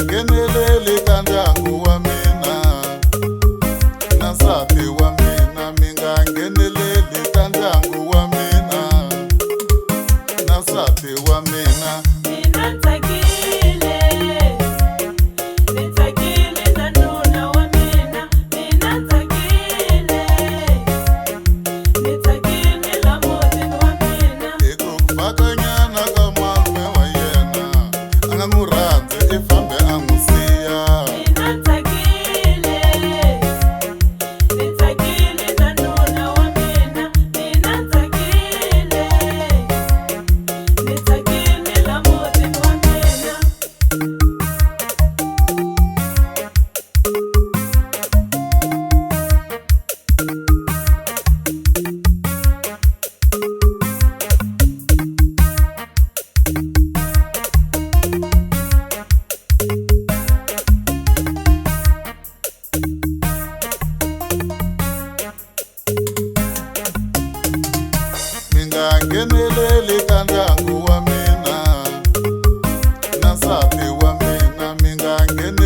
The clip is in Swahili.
ngheneleli ka ndyangu wa mina na nsati wa mina, mi nga ngheneleli ka ndyangu wa mina na nsati wa mina. Mina tsakile, ni tsakile na nuna wa mina. Mina tsakile, ni tsakile la mutini wa mina. Eku bakanyana ka malume wa yena a nga n'wi rhandzi i fambe a n'wi siya. Mina tsakile, ni tsakile na nuna wa mina. Mina tsakile, ni tsakile la mutini wa mina. Mi nga ngheneleli ka ndyangu wa mina na nsati wa mina, mi nga ngheneleli